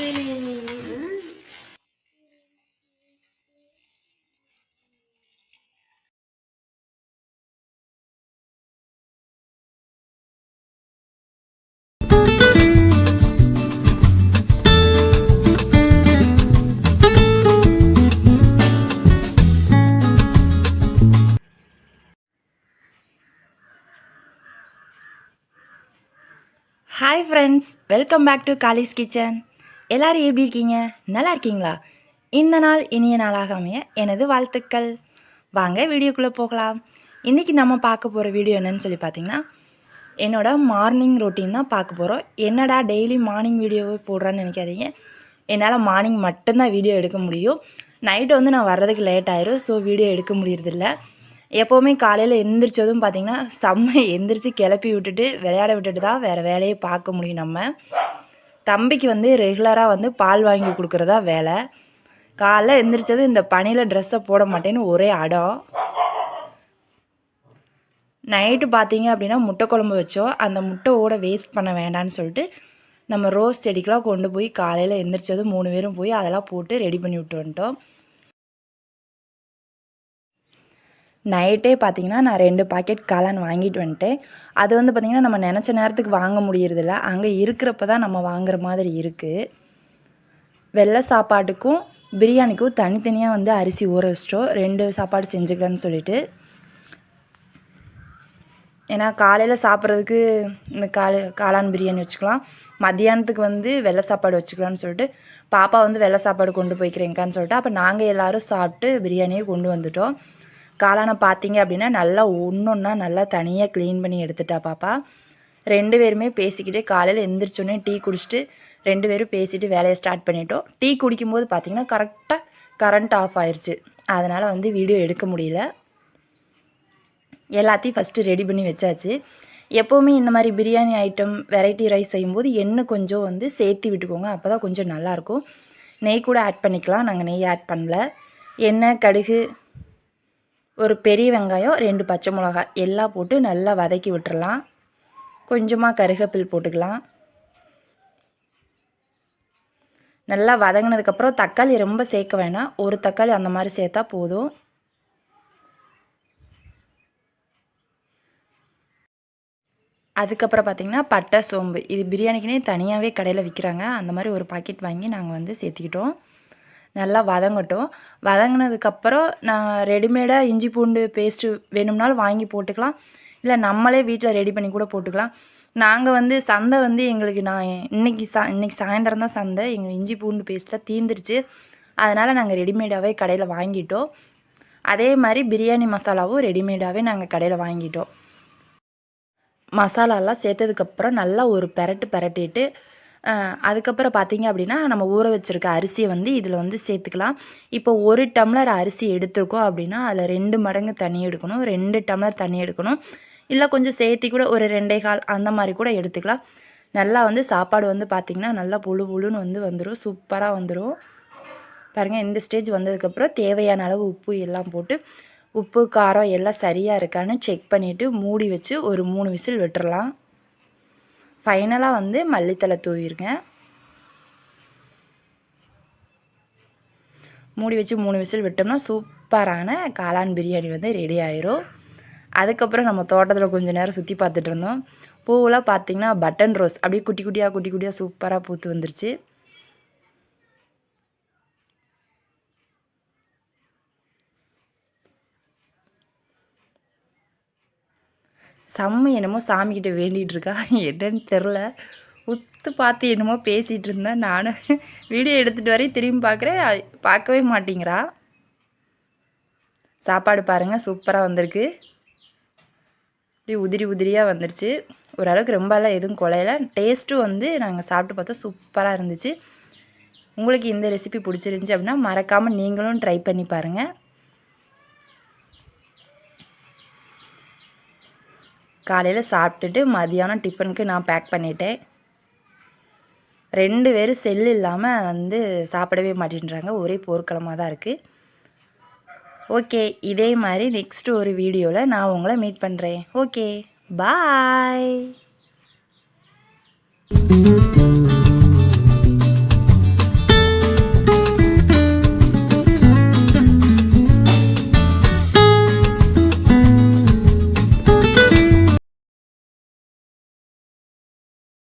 Hi friends, welcome back to காலிஸ் kitchen. எல்லோரும் எப்படி இருக்கீங்க? நல்லா இருக்கீங்களா? இந்த நாள் இனிய நாளாக அமைய எனது வாழ்த்துக்கள். வாங்க வீடியோக்குள்ளே போகலாம். இன்றைக்கி நம்ம பார்க்க போகிற வீடியோ என்னன்னு சொல்லி பார்த்தீங்கன்னா, என்னோடய மார்னிங் ரொட்டீன் தான் பார்க்க போகிறோம். என்னடா டெய்லி மார்னிங் வீடியோவை போடுறான்னு நினைக்காதீங்க. என்னால் மார்னிங் மட்டும்தான் வீடியோ எடுக்க முடியும். நைட்டு வந்து நான் வர்றதுக்கு லேட் ஆயிரும். ஸோ வீடியோ எடுக்க முடியறதில்ல. எப்போவுமே காலையில் எந்திரிச்சதும் பார்த்திங்கன்னா எந்திரிச்சு கிளப்பி விட்டுட்டு விளையாட விட்டுட்டு தான் வேறு வேலையை பார்க்க முடியும். நம்ம தம்பிக்கு வந்து ரெகுலராக வந்து பால் வாங்கி கொடுக்குறதா வேலை. காலைல எந்திரிச்சது இந்த பனியில் ட்ரெஸ்ஸை போட மாட்டேன்னு ஒரே அடம். நைட்டு பார்த்தீங்க அப்படின்னா முட்டை குழம்பு வச்சோம். அந்த முட்டையோட வேஸ்ட் பண்ண வேண்டான்னு சொல்லிட்டு நம்ம ரோஸ் செடிக்கெலாம் கொண்டு போய் காலையில் எந்திரிச்சது 3 பேரும் போய் அதெல்லாம் போட்டு ரெடி பண்ணி விட்டு வந்துட்டோம். நைட்டே பார்த்திங்கன்னா நான் 2 பாக்கெட் காளான் வாங்கிட்டு வந்துட்டேன். அது வந்து பார்த்திங்கன்னா நம்ம நினச்ச நேரத்துக்கு வாங்க முடியறதில்ல. அங்கே இருக்கிறப்ப தான் நம்ம வாங்குற மாதிரி இருக்குது. வெள்ளை சாப்பாட்டுக்கும் பிரியாணிக்கும் தனித்தனியாக வந்து அரிசி ஊற வச்சிட்டோம். 2 சாப்பாடு செஞ்சுக்கலான்னு சொல்லிட்டு. ஏன்னா காலையில் சாப்பிட்றதுக்கு இந்த காளான் பிரியாணி வச்சுக்கலாம். மத்தியானத்துக்கு வந்து வெள்ளை சாப்பாடு வச்சுக்கலான்னு சொல்லிட்டு பாப்பா வந்து வெள்ளை சாப்பாடு கொண்டு போய்க்கிறேங்கான்னு சொல்லிட்டு அப்போ நாங்கள் எல்லோரும் சாப்பிட்டு பிரியாணியை கொண்டு வந்துட்டோம். காளானை பார்த்தீங்க அப்படின்னா நல்லா ஒன்றா நல்லா தனியாக க்ளீன் பண்ணி எடுத்துட்டா பாப்பா. 2 பேருமே பேசிக்கிட்டே காலையில் எந்திரிச்சோன்னே டீ குடிச்சிட்டு 2 பேரும் பேசிட்டு வேலையை ஸ்டார்ட் பண்ணிட்டோம். டீ குடிக்கும்போது பார்த்திங்கன்னா கரெக்டாக கரண்ட் ஆஃப் ஆயிடுச்சு. அதனால் வந்து வீடியோ எடுக்க முடியல. எல்லாத்தையும் ஃபஸ்ட்டு ரெடி பண்ணி வச்சாச்சு. எப்போவுமே இந்த மாதிரி பிரியாணி ஐட்டம் வெரைட்டி ரைஸ் செய்யும்போது எண்ணெய் கொஞ்சம் வந்து சேர்த்து விட்டுக்கோங்க. அப்போ தான் கொஞ்சம் நல்லாயிருக்கும். நெய் கூட ஆட் பண்ணிக்கலாம். நாங்கள் நெய் ஆட் பண்ணல. எண்ணெய், கடுகு, ஒரு பெரிய வெங்காயம், 2 பச்சை மிளகாய் எல்லாம் போட்டு நல்லா வதக்கி விட்டுறலாம். கொஞ்சமாக கருவேப்பிலை போட்டுக்கலாம். நல்லா வதங்கினதுக்கப்புறம் தக்காளி ரொம்ப சேர்க்க வேணாம். ஒரு தக்காளி அந்த மாதிரி சேர்த்தா போதும். அதுக்கப்புறம் பார்த்திங்கன்னா பட்டை, சோம்பு இது பிரியாணிக்குனே தனியாகவே கடையில் விற்கிறாங்க. அந்த மாதிரி ஒரு பாக்கெட் வாங்கி நாங்கள் வந்து சேர்த்திக்கிட்டோம். நல்லா வதங்கட்டும். வதங்கினதுக்கப்புறம் நான் ரெடிமேடாக இஞ்சி பூண்டு பேஸ்ட்டு வேணும்னாலும் வாங்கி போட்டுக்கலாம். இல்லை நம்மளே வீட்டில் ரெடி பண்ணி கூட போட்டுக்கலாம். நாங்கள் வந்து சந்தை வந்து எங்களுக்கு இன்றைக்கி சாயந்தரம் தான் சந்தை. எங்கள் இஞ்சி பூண்டு பேஸ்ட்டில் தீந்துருச்சு. அதனால் நாங்கள் ரெடிமேடாகவே கடையில் வாங்கிட்டோம். அதே மாதிரி பிரியாணி மசாலாவும் ரெடிமேடாகவே நாங்கள் கடையில் வாங்கிட்டோம். மசாலாலாம் சேர்த்ததுக்கப்புறம் நல்லா ஒரு பெரட்டிட்டு அதுக்கப்புறம் பார்த்திங்க அப்படின்னா நம்ம ஊற வச்சுருக்க அரிசியை வந்து இதில் வந்து சேர்த்துக்கலாம். இப்போ 1 டம்ளர் அரிசி எடுத்துருக்கோம் அப்படின்னா அதில் 2 மடங்கு தண்ணி எடுக்கணும். 2 டம்ளர் தண்ணி எடுக்கணும். இல்லை கொஞ்சம் சேர்த்தி கூட ஒரு 2.25 அந்த மாதிரி கூட எடுத்துக்கலாம். நல்லா வந்து சாப்பாடு வந்து பார்த்திங்கன்னா நல்லா புழுன்னு வந்து வந்துடும். சூப்பராக வந்துடும். பாருங்கள், இந்த ஸ்டேஜ் வந்ததுக்கப்புறம் தேவையான அளவு உப்பு எல்லாம் போட்டு உப்பு காரம் எல்லாம் சரியாக இருக்கான்னு செக் பண்ணிவிட்டு மூடி வச்சு ஒரு 3 விசில் விட்டுறலாம். ஃபைனலாக வந்து மல்லித்தலை தூவிடுங்க. மூடி வச்சு 3 விசில் விட்டோம்னா சூப்பரான காளான் பிரியாணி வந்து ரெடி ஆயிரும். அதுக்கப்புறம் நம்ம தோட்டத்தில் கொஞ்சம் நேரம் சுற்றி பார்த்துட்டு இருந்தோம். பூவெலாம் பார்த்திங்கன்னா பட்டன் ரோஸ் அப்படியே குட்டி குட்டியாக சூப்பராக பூத்து வந்துருச்சு. என்னமோ சாமிக்கிட்ட வேண்டிகிட்டு இருக்கா என்னன்னு தெரில. உத்து பார்த்து என்னமோ பேசிகிட்டு இருந்தேன். நானும் வீடியோ எடுத்துகிட்டு வரேன், திரும்பி பார்க்குறேன், பார்க்கவே மாட்டேங்கிறா. சாப்பாடு பாருங்கள் சூப்பராக வந்திருக்கு. இப்படி உதிரியாக வந்துருச்சு. ஓரளவுக்கு ரொம்பலாம் எதுவும் குலையில. டேஸ்ட்டும் வந்து நாங்கள் சாப்பிட்டு பார்த்தோம், சூப்பராக இருந்துச்சு. உங்களுக்கு இந்த ரெசிபி பிடிச்சிருந்துச்சி அப்படின்னா மறக்காமல் நீங்களும் ட்ரை பண்ணி பாருங்கள். காலையில் சாப்பிட்டுட்டு மதியானம் டிஃபனுக்கு நான் பேக் பண்ணிட்டேன். 2 பேரும் செல் இல்லாமல் வந்து சாப்பிடவே மாட்டேன்றாங்க. ஒரே போர்க்களமாக தான் இருக்குது. ஓகே, இதே மாதிரி நெக்ஸ்ட்டு ஒரு வீடியோவில் நான் உங்களை மீட் பண்ணுறேன். ஓகே, பாய்.